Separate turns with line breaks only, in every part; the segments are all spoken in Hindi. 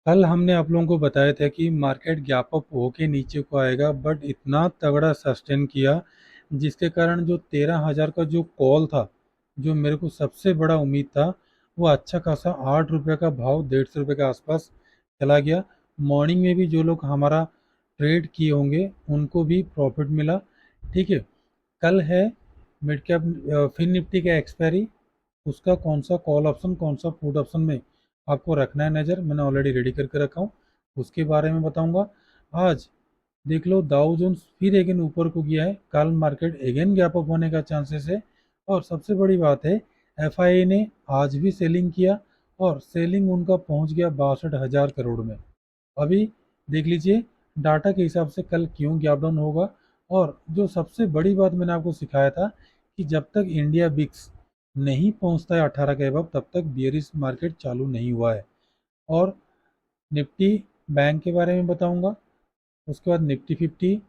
कल हमने आप लोगों को बताया था कि मार्केट गैप अप होके नीचे को आएगा, बट इतना तगड़ा सस्टेन किया जिसके कारण जो 13,000 का जो कॉल था, जो मेरे को सबसे बड़ा उम्मीद था, वो अच्छा खासा 8 रुपये का भाव 150 रुपये के आसपास चला गया। मॉर्निंग में भी जो लोग हमारा ट्रेड किए होंगे उनको भी प्रॉफिट मिला। ठीक है। कल है मिड कैप फिन निफ्टी का एक्सपायरी। उसका कौन सा कॉल ऑप्शन कौन सा पुट ऑप्शन में आपको रखना है नज़र, मैंने ऑलरेडी रेडी करके रखा हूँ, उसके बारे में बताऊंगा। आज देख लो, दाउ जोन्स फिर अगेन ऊपर को गया है, कल मार्केट अगेन गैप अप होने का चांसेस है। और सबसे बड़ी बात है, एफआईए ने आज भी सेलिंग किया और सेलिंग उनका पहुंच गया 62,000 करोड़ में। अभी देख लीजिए डाटा के हिसाब से कल क्यों गैप डाउन होगा। और जो सबसे बड़ी बात मैंने आपको सिखाया था कि जब तक इंडिया बिक्स नहीं पहुंचता है 18 के अबव, तब तक बियरिश मार्केट चालू नहीं हुआ है। और निफ्टी बैंक के बारे में बताऊंगा, उसके बाद निफ्टी 50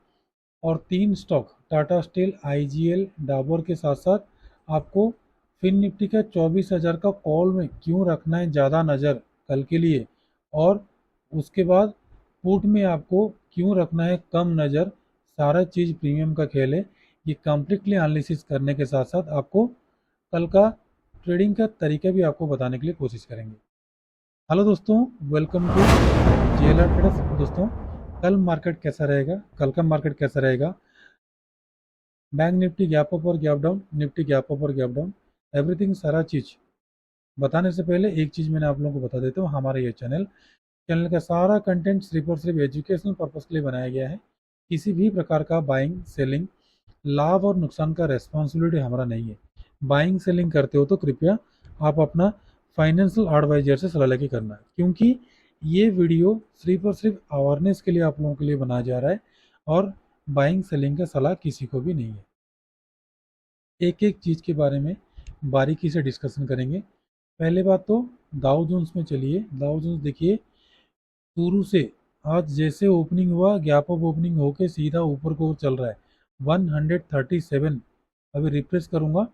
और तीन stock Tata steel, IGL, Dabur के साथ साथ आपको फिन निफ्टी का 24,000 का कॉल में क्यों रखना है ज़्यादा नज़र कल के लिए। और उसके बाद पुट में आपको क्यों रखना है कम नज़र। सारा चीज़ प्रीमियम का खेल है। ये कंप्लीटली एनालिसिस करने के साथ साथ आपको कल का ट्रेडिंग का तरीका भी आपको बताने के लिए कोशिश करेंगे। हेलो दोस्तों, वेलकम टू जेएलआर ट्रेडर्स। दोस्तों, कल मार्केट कैसा रहेगा, कल का मार्केट कैसा रहेगा। बैंक निफ्टी गैप अप और gap down, Nifty gap up और गैप डाउन, एवरीथिंग सारा चीज़ बताने से पहले एक चीज़ मैंने आप लोगों को बता देता हूँ। हमारा ये चैनल चैनल का सारा कंटेंट सिर्फ और सिर्फ एजुकेशनल पर्पज़ के लिए बनाया गया है। किसी भी प्रकार का बाइंग सेलिंग, लाभ और नुकसान का रेस्पॉन्सिबिलिटी हमारा नहीं है। बाइंग सेलिंग करते हो तो कृपया आप अपना फाइनेंशियल एडवाइजर से सलाह लेके करना है, क्योंकि ये वीडियो सिर्फ और सिर्फ अवेयरनेस के लिए आप लोगों के लिए बनाया जा रहा है और बाइंग सेलिंग का सलाह किसी को भी नहीं है। एक एक चीज़ के बारे में बारीकी से डिस्कशन करेंगे। पहले बात तो दाउ जोन्स में चलिए। दाउ जोन्स देखिए, शुरू से आज जैसे ओपनिंग हुआ, गैप अप ओपनिंग होके सीधा ऊपर को चल रहा है 137। अभी रिफ्रेश करूंगा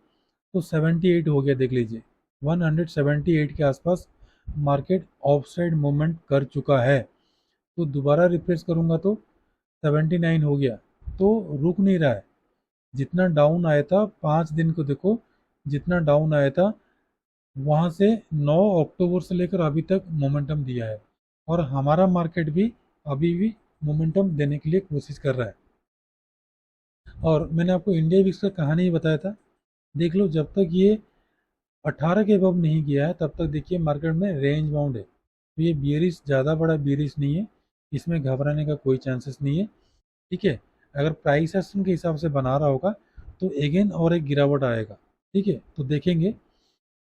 तो 78 हो गया, देख लीजिए 178 के आसपास मार्केट ऑफ साइड मूवमेंट कर चुका है। तो दोबारा रिफ्रेश करूंगा तो 79 हो गया। तो रुक नहीं रहा है। जितना डाउन आया था 5 दिन को देखो, जितना डाउन आया था वहां से 9 अक्टूबर से लेकर अभी तक मोमेंटम दिया है। और हमारा मार्केट भी अभी भी मोमेंटम देने के लिए कोशिश कर रहा है। और मैंने आपको इंडिया विक्स का कहानी ही बताया था। देख लो, जब तक ये 18 के अबव नहीं गया है तब तक देखिए मार्केट में रेंज बाउंड है। तो ये बियरिश ज़्यादा बड़ा बियरिश नहीं है, इसमें घबराने का कोई चांसेस नहीं है। ठीक है। अगर प्राइस एक्शन के हिसाब से बना रहा होगा तो अगेन और एक गिरावट आएगा। ठीक है, तो देखेंगे।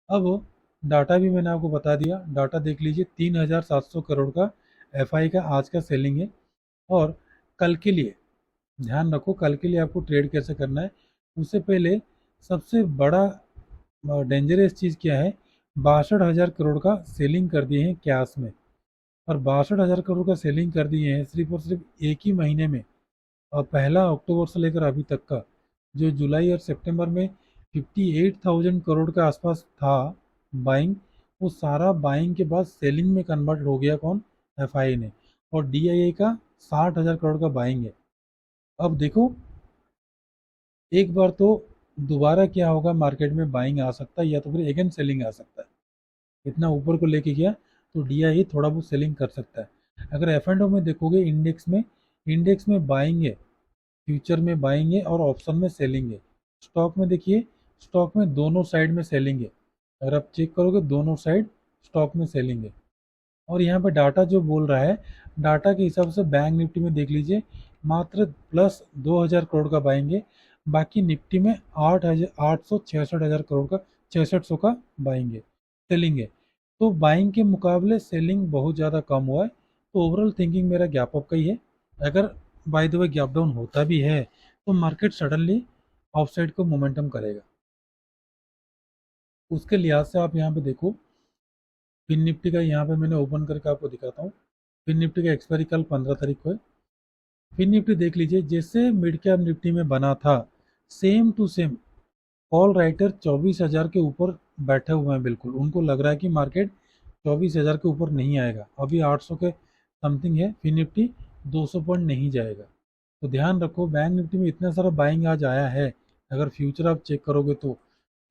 अब डाटा भी मैंने आपको बता दिया। डाटा देख लीजिए, 3,700 करोड़ का एफआई का आज का सेलिंग है। और कल के लिए ध्यान रखो, कल के लिए आपको ट्रेड कैसे करना है। उससे पहले सबसे बड़ा डेंजरस चीज़ क्या है, 62,000 करोड़ का सेलिंग कर दिए हैं कैश में। और 62,000 करोड़ का सेलिंग कर दिए हैं सिर्फ और सिर्फ एक ही महीने में। और 1 अक्टूबर से लेकर अभी तक का जो जुलाई और सितंबर में 58,000 करोड़ के आसपास था बाइंग, वो सारा बाइंग के बाद सेलिंग में कन्वर्ट हो गया। कौन? एफआई ने। और डीआईए का 60,000 करोड़ का बाइंग है। अब देखो, एक बार तो दोबारा क्या होगा, मार्केट में बाइंग आ सकता है या तो फिर अगेन सेलिंग आ सकता है। इतना ऊपर को लेके गया तो डीआईए थोड़ा बहुत सेलिंग कर सकता है। अगर एफ एंड ओ में देखोगे, इंडेक्स में बाइंग है, फ्यूचर में बाइंग है और ऑप्शन में सेलिंग है। स्टॉक में देखिए, स्टॉक में दोनों साइड में सेलिंग है। अगर आप चेक करोगे दोनों साइड स्टॉक में सेलिंग है। और यहाँ पे डाटा जो बोल रहा है, डाटा के हिसाब से बैंक निफ्टी में देख लीजिए मात्र प्लस 2,000 करोड़ का बाइंग है। बाकी निफ्टी में 8,66,000 करोड़ का, 6,600 का बाइंग है, सेलिंग है। तो बाइंग के मुकाबले सेलिंग बहुत ज़्यादा कम हुआ है। तो ओवरऑल थिंकिंग मेरा गैप अप का ही है। अगर by the way gap down होता भी है तो मार्केट सडनली ऑफसाइड को मोमेंटम करेगा। उसके लिहाज से आप यहाँ पे देखो, फिन निफ्टी का यहाँ पे मैंने ओपन करके आपको दिखाता हूँ। फिन निफ्टी का एक्सपायरी कल 15 तारीख को है। फिन निफ्टी देख लीजिए, जैसे मिड कैप निफ्टी में बना था same to same call writer 24,000 के ऊपर बैठे हुए हैं। बिल्कुल उनको लग रहा है कि मार्केट 24,000 के ऊपर नहीं आएगा। अभी 800 के समथिंग है, फिर निफ्टी 200 पॉइंट नहीं जाएगा। तो ध्यान रखो, बैंक निफ्टी में इतना सारा बाइंग आज आया है। अगर फ्यूचर आप चेक करोगे तो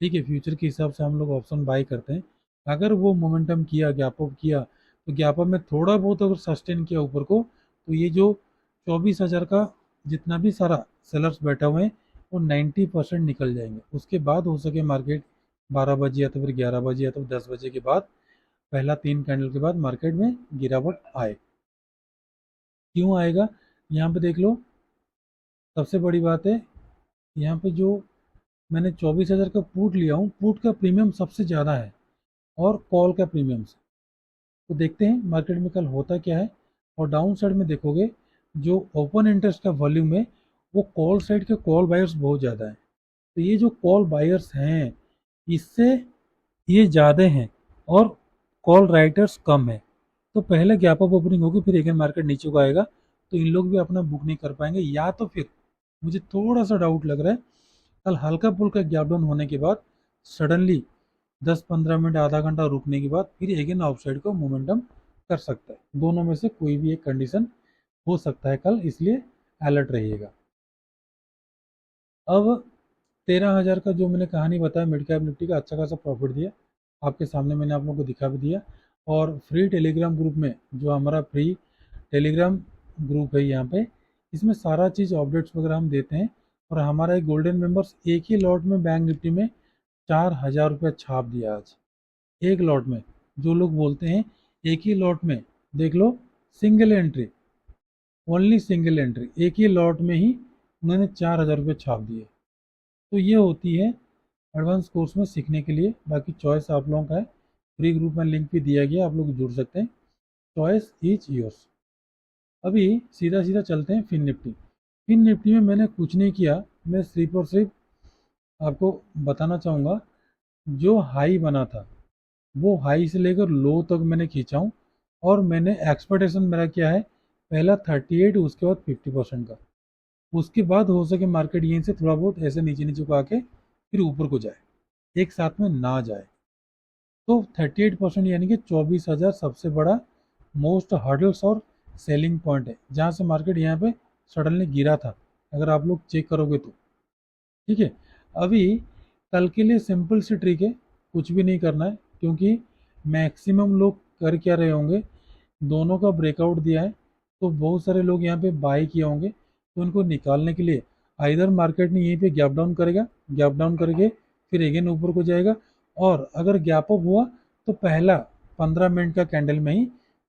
ठीक है, फ्यूचर के हिसाब से हम लोग ऑप्शन बाई करते हैं। अगर वो मोमेंटम किया, गैप अप किया, तो गैप अप में थोड़ा बहुत अगर सस्टेन किया ऊपर को, तो ये जो 24,000 का जितना भी सारा सेलर्स बैठा हुए हैं वो 90% निकल जाएंगे। उसके बाद हो सके मार्केट 12 बजे या तो फिर 11 बजे या तो 10 बजे के बाद, पहला 3 कैंडल के बाद मार्केट में गिरावट आए। क्यों आएगा, यहाँ पे देख लो। सबसे बड़ी बात है, यहाँ पे जो मैंने 24,000 का पुट लिया हूँ, पुट का प्रीमियम सबसे ज़्यादा है और कॉल का प्रीमियम से। तो देखते हैं मार्केट में कल होता क्या है। और डाउन साइड में देखोगे, जो ओपन इंटरेस्ट का वॉल्यूम है वो कॉल साइड के कॉल बायर्स बहुत ज़्यादा है। तो ये जो कॉल बायर्स हैं, इससे ये ज़्यादा हैं और कॉल राइटर्स कम है। तो पहले गैप अप ओपनिंग होगी, फिर अगेन मार्केट नीचे को आएगा, तो इन लोग भी अपना बुक नहीं कर पाएंगे। या तो फिर मुझे थोड़ा सा डाउट लग रहा है, कल हल्का फुल्का गैप डाउन होने के बाद सडनली 10-15 मिनट आधा घंटा रुकने के बाद फिर अगेन आउटसाइड को मोमेंटम कर सकता है। दोनों में से कोई भी एक कंडीशन हो सकता है कल, इसलिए अलर्ट रहिएगा। अब 13,000 का जो मैंने कहानी बताया, मिड कैप निफ्टी का अच्छा खासा प्रॉफिट दिया, आपके सामने मैंने आप लोग को दिखा भी दिया। और फ्री टेलीग्राम ग्रुप में, जो हमारा फ्री टेलीग्राम ग्रुप है यहाँ पे, इसमें सारा चीज़ अपडेट्स वगैरह हम देते हैं। और हमारा एक गोल्डन मेंबर्स एक ही लॉट में बैंक निफ्टी में 4,000 रुपया छाप दिया आज, एक लॉट में। जो लोग बोलते हैं एक ही लॉट में, देख लो, single entry, only single entry, एक ही लॉट में ही उन्होंने 4,000 रुपये छाप दिए। तो ये होती है एडवांस कोर्स में सीखने के लिए। बाकी चॉइस आप लोगों का है, फ्री ग्रुप में लिंक भी दिया गया, आप लोग जुड़ सकते हैं। Choice is yours. अभी सीधा सीधा चलते हैं फिन निफ्टी। फिन निफ्टी में मैंने कुछ नहीं किया, मैं सिर्फ और सिर्फ आपको बताना चाहूँगा, जो हाई बना था वो हाई से लेकर लो तक मैंने खींचा हूँ। और मैंने एक्सपेक्टेशन मेरा क्या है, पहला 38, उसके बाद 50% का। उसके बाद हो सके मार्केट यहीं से थोड़ा बहुत ऐसे नीचे नीचे को आके फिर ऊपर को जाए, एक साथ में ना जाए। तो 38% यानी कि 24,000 सबसे बड़ा मोस्ट हर्डल्स और सेलिंग पॉइंट है, जहाँ से मार्केट यहाँ पे सडनली गिरा था, अगर आप लोग चेक करोगे तो। ठीक है, अभी कल के लिए सिंपल सी ट्रिक है, कुछ भी नहीं करना है, क्योंकि मैक्सिमम लोग कर क्या रहे होंगे, दोनों का ब्रेकआउट दिया है तो बहुत सारे लोग यहाँ पे बाई किए होंगे, तो उनको निकालने के लिए आइदर मार्केट ने यहीं पे गैप डाउन करेगा, गैप डाउन करके फिर अगेन ऊपर को जाएगा, और अगर गैप अप हुआ तो पहला 15 मिनट का कैंडल में ही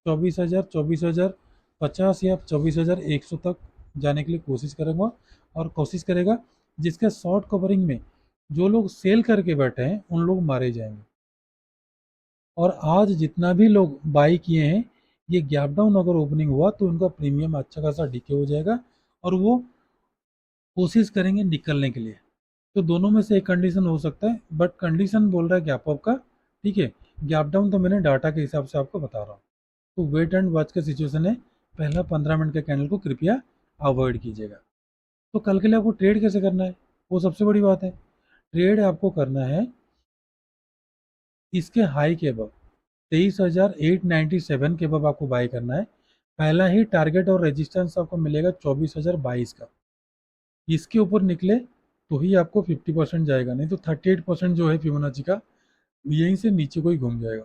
24,000, 24,050 या 24,100 तक जाने के लिए कोशिश करेंगे। और कोशिश करेगा जिसके शॉर्ट कवरिंग में जो लोग सेल करके बैठे हैं उन लोग मारे जाएंगे। और आज जितना भी लोग बाई किए हैं, ये गैप डाउन अगर ओपनिंग हुआ तो उनका प्रीमियम अच्छा खासा डिके हो जाएगा और वो कोशिश करेंगे निकलने के लिए। तो दोनों में से एक कंडीशन हो सकता है, बट कंडीशन बोल रहा है गैप अप का। ठीक है, गैप डाउन तो मैंने डाटा के हिसाब से आपको बता रहा हूँ। तो वेट एंड वॉच का सिचुएशन है, पहला 15 मिनट के कैंडल को कृपया अवॉइड कीजिएगा। तो कल के लिए आपको ट्रेड कैसे करना है, वो सबसे बड़ी बात है। ट्रेड आपको करना है इसके हाई के अब 23,897 के अब आपको बाई करना है। पहला ही टारगेट और रेजिस्टेंस आपको मिलेगा 24,022 का। इसके ऊपर निकले तो ही आपको 50% जाएगा, नहीं तो 38% जो है फिबोनाची का, यहीं से नीचे को ही घूम जाएगा।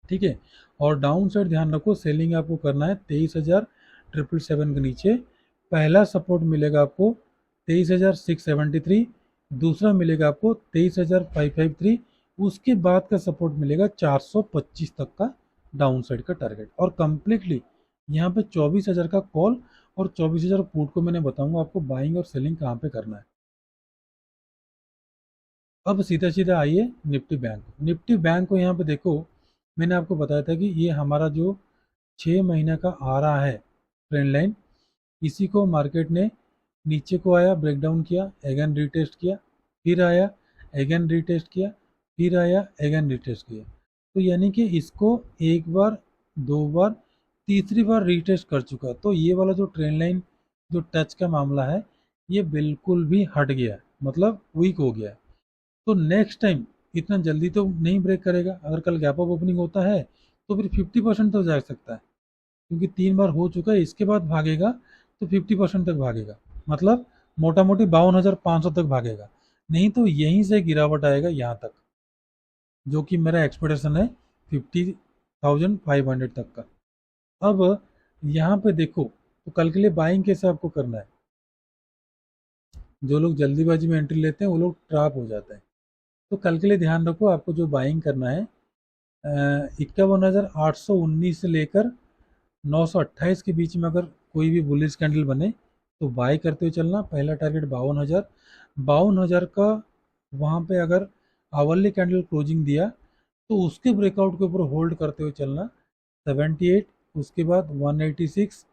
ठीक है, और डाउन साइड ध्यान रखो, सेलिंग आपको करना है 23,777 के नीचे। पहला सपोर्ट मिलेगा आपको 23,673, दूसरा मिलेगा आपको 23,553, उसके बाद का सपोर्ट मिलेगा 425 तक का डाउन साइड का टारगेट। और कंप्लीटली यहाँ पे 24,000 का कॉल और 24,000 पुट को मैंने बताऊंगा आपको बाइंग और सेलिंग कहाँ पे करना है। अब सीधा सीधा आइए निफ्टी बैंक। निफ्टी बैंक को यहाँ पे देखो, मैंने आपको बताया था कि ये हमारा जो 6 महीने का आ रहा है ट्रेंड लाइन, इसी को मार्केट ने नीचे को आया, ब्रेकडाउन किया, अगेन रीटेस्ट किया, फिर आया, अगेन रीटेस्ट किया, फिर आया, अगेन रीटेस्ट किया। तो यानी कि इसको एक बार, दो बार, तीसरी बार रीटेस्ट कर चुका। तो ये वाला जो ट्रेंड लाइन जो टच का मामला है, ये बिल्कुल भी हट गया है, मतलब वीक हो गया है। तो नेक्स्ट टाइम इतना जल्दी तो नहीं ब्रेक करेगा। अगर कल गैप अप ओपनिंग होता है तो फिर 50% तो जा सकता है, क्योंकि 3 बार हो चुका है, इसके बाद भागेगा तो 50% तक भागेगा, मतलब मोटा मोटी 52,500 तक भागेगा। नहीं तो यहीं से गिरावट आएगा यहाँ तक, जो कि मेरा एक्सपेक्टेशन है 50,500 तक का। अब यहाँ पे देखो, तो कल के लिए बाइंग कैसे आपको करना है। जो लोग जल्दीबाजी में एंट्री लेते हैं वो लोग ट्रैप हो जाते हैं। तो कल के लिए ध्यान रखो, आपको जो बाइंग करना है 51,819 से लेकर 928 के बीच में अगर कोई भी बुलिश कैंडल बने तो बाई करते हुए चलना। पहला टारगेट 52,000, 52,000 का वहाँ पे अगर आवरली कैंडल क्लोजिंग दिया तो उसके ब्रेकआउट के ऊपर होल्ड करते हुए चलना। 78, उसके बाद 186,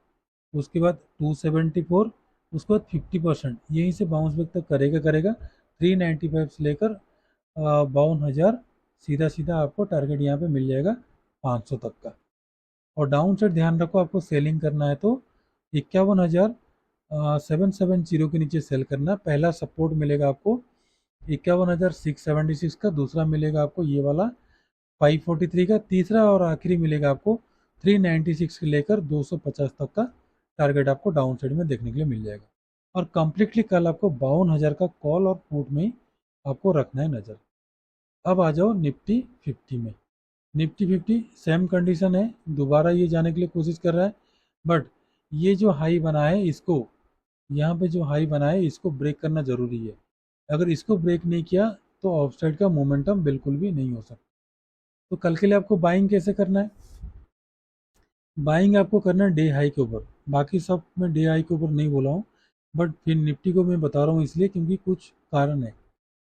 उसके बाद 274, उसके बाद 50%, यहीं से बाउंस बैक तक करेगा करेगा। 395 से लेकर 52,000 सीधा सीधा आपको टारगेट यहाँ पे मिल जाएगा 500 तक का। और डाउन साइड ध्यान रखो, आपको सेलिंग करना है तो 51,770 के नीचे सेल करना। पहला सपोर्ट मिलेगा आपको 51,676 का, दूसरा मिलेगा आपको ये वाला 543 का, तीसरा और आखिरी मिलेगा आपको 396 से लेकर 250 तक का टारगेट आपको डाउन साइड में देखने के लिए मिल जाएगा। और कंप्लीटली कल आपको 52,000 का कॉल और पुट में ही आपको रखना है नज़र। अब आ जाओ निफ्टी 50 में। निफ्टी 50 सेम कंडीशन है, दोबारा ये जाने के लिए कोशिश कर रहा है, बट ये जो हाई बना है इसको, यहाँ पे जो हाई बना है इसको ब्रेक करना ज़रूरी है। अगर इसको ब्रेक नहीं किया तो ऑफ साइड का मोमेंटम बिल्कुल भी नहीं हो सकता। तो कल के लिए आपको बाइंग कैसे करना है। बाइंग आपको करना है डे हाई के ऊपर, बाकी सब मैं डे हाई के ऊपर नहीं बोला हूँ, बट फिर निफ्टी को मैं बता रहा हूँ इसलिए क्योंकि कुछ कारण है।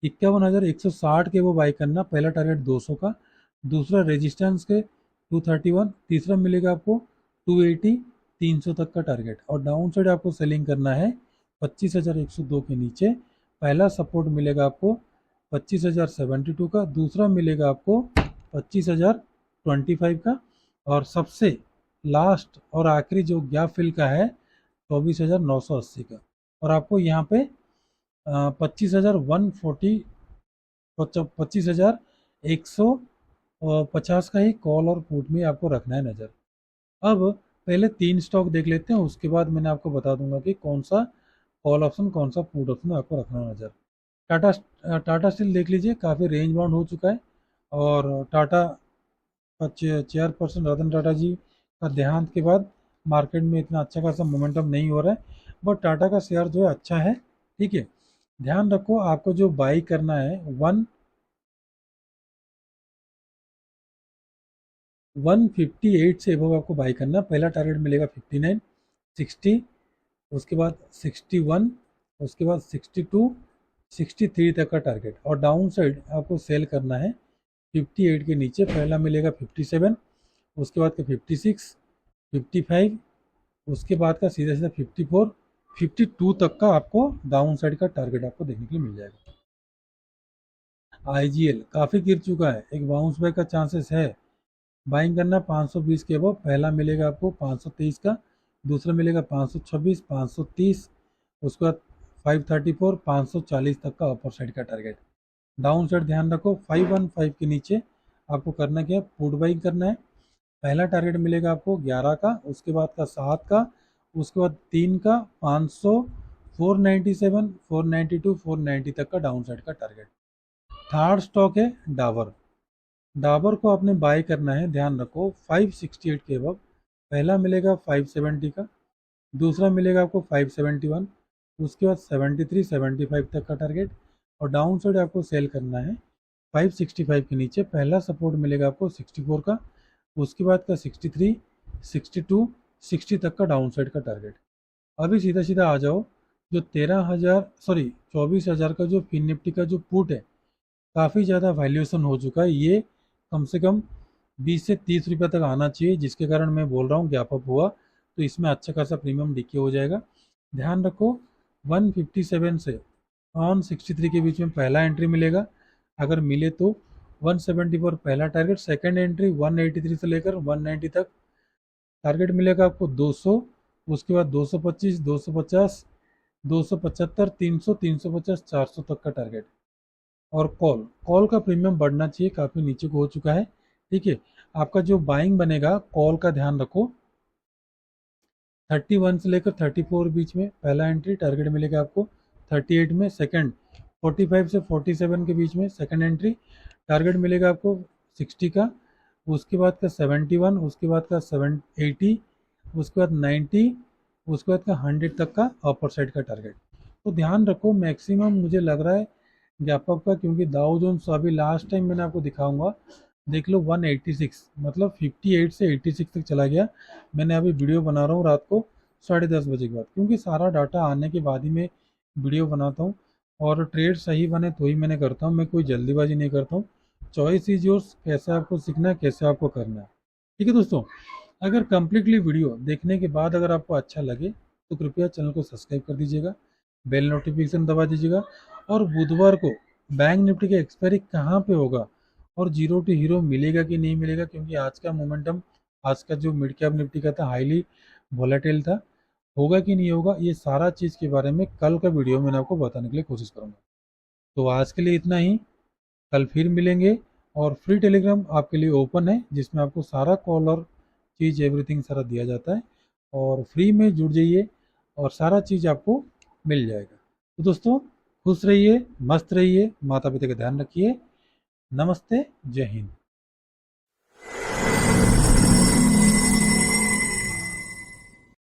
51,160 के वो बाई करना, पहला टारगेट 200 का, दूसरा रेजिस्टेंस के 231, तीसरा मिलेगा आपको 280, 300 तक का टारगेट। और डाउन साइड आपको सेलिंग करना है 25,102 के नीचे। पहला सपोर्ट मिलेगा आपको 25,072 का, दूसरा मिलेगा आपको 25,025 का, और सबसे लास्ट और आखिरी जो गैप फिल का है 24,980 का। और आपको यहाँ पे 25,140, 25,150 का ही कॉल और पुट में आपको रखना है नज़र। अब पहले 3 स्टॉक देख लेते हैं, उसके बाद मैंने आपको बता दूंगा कि कौन सा कॉल ऑप्शन कौन सा पुट ऑप्शन आपको रखना है नज़र। टाटा स्टील देख लीजिए, काफ़ी रेंज बाउंड हो चुका है, और टाटा का चेयरपर्सन रतन टाटा जी का देहांत के बाद मार्केट में इतना अच्छा खासा मोमेंटम नहीं हो रहा है, बट टाटा का शेयर जो है अच्छा है। ठीक है, ध्यान रखो आपको जो बाई करना है 158 से एबव आपको बाई करना। पहला टारगेट मिलेगा 59, 60, उसके बाद 61, उसके बाद 62, 63 तक का टारगेट। और डाउन साइड आपको सेल करना है 58 के नीचे, पहला मिलेगा 57, उसके बाद का 56, 55, उसके बाद का सीधा सीधा 54, 52 तक का आपको डाउन साइड का टारगेट आपको देखने के लिए मिल जाएगा। आईजीएल काफ़ी गिर चुका है, एक बाउंस बैक का चांसेस है। बाइंग करना 520 के अबव, पहला मिलेगा आपको 523 का, दूसरा मिलेगा 526, 530, उसके बाद 534, 540 तक का अपर साइड का टारगेट। डाउन साइड ध्यान रखो 515 के नीचे आपको करना क्या है, पुट बाइंग करना है। पहला टारगेट मिलेगा आपको 11 का, उसके बाद का 7 का, उसके बाद 3 का, 500, 497, 492, 490 तक का डाउन साइड का टारगेट। थर्ड स्टॉक है डाबर। डाबर को आपने बाय करना है, ध्यान रखो 568 के अब। पहला मिलेगा 570 का, दूसरा मिलेगा आपको 571, उसके बाद 73, 75 तक का टारगेट। और डाउन साइड आपको सेल करना है 565 के नीचे, पहला सपोर्ट मिलेगा आपको 64 का, उसके बाद का 63, 62, 60 तक का डाउन साइड का टारगेट। अभी सीधा सीधा आ जाओ, जो 13,000 सॉरी 24,000 का जो फिन निफ्टी का जो पुट है, काफ़ी ज़्यादा वैल्यूएशन हो चुका है, ये कम से कम 20 से 30 रुपये तक आना चाहिए, जिसके कारण मैं बोल रहा हूँ गैप अप हुआ तो इसमें अच्छा खासा प्रीमियम डिके हो जाएगा। ध्यान रखो 157 से 163 के बीच में पहला एंट्री मिलेगा, अगर मिले तो 170 पर पहला टारगेट, सेकंड एंट्री 183 से लेकर 190 तक टारगेट मिलेगा आपको 200, उसके बाद 225, 250, 275, 300, 350, 400 तक का टारगेट। और कॉल कॉल का प्रीमियम बढ़ना चाहिए, काफ़ी नीचे को हो चुका है। ठीक है, आपका जो बाइंग बनेगा कॉल का ध्यान रखो, 31 से लेकर 34 बीच में पहला एंट्री टारगेट मिलेगा आपको, 38 में सेकंड, 45 से 47 के बीच में सेकंड एंट्री टारगेट मिलेगा आपको 60 का, उसके बाद का 71, उसके बाद का 80, उसके बाद 90, उसके बाद का 100 तक का अपर साइड का टारगेट। तो ध्यान रखो मैक्सिमम मुझे लग रहा है गैप अप का, क्योंकि दाउ जोन्स अभी लास्ट टाइम मैंने आपको दिखाऊंगा, देख लो 186 मतलब 58 से 86 तक चला गया। मैंने अभी वीडियो बना रहा हूँ रात को 10:30 बजे के बाद, क्योंकि सारा डाटा आने के बाद ही मैं वीडियो बनाता हूँ, और ट्रेड सही बने तो ही मैंने करता हूँ, मैं कोई जल्दीबाजी नहीं करता हूँ। चॉइस इज योर्स, कैसे आपको सीखना है, कैसे आपको करना है। ठीक है दोस्तों, अगर कंप्लीटली वीडियो देखने के बाद अगर आपको अच्छा लगे तो कृपया चैनल को सब्सक्राइब कर दीजिएगा, बेल नोटिफिकेशन दबा दीजिएगा, और बुधवार को बैंक निफ्टी का एक्सपायरी कहाँ पे होगा और जीरो टू हीरो मिलेगा कि नहीं मिलेगा, क्योंकि आज का मोमेंटम, आज का जो मिड कैप निफ्टी का था हाईली वॉलेटाइल था, होगा कि नहीं होगा, ये सारा चीज़ के बारे में कल का वीडियो मैंने आपको बताने के लिए कोशिश करूंगा। तो आज के लिए इतना ही, कल फिर मिलेंगे। और फ्री टेलीग्राम आपके लिए ओपन है, जिसमें आपको सारा कॉल और चीज़ एवरीथिंग सारा दिया जाता है, और फ्री में जुड़ जाइए और सारा चीज़ आपको मिल जाएगा। तो दोस्तों, खुश रहिए, मस्त रहिए, माता पिता का ध्यान रखिए। नमस्ते, जय हिंद।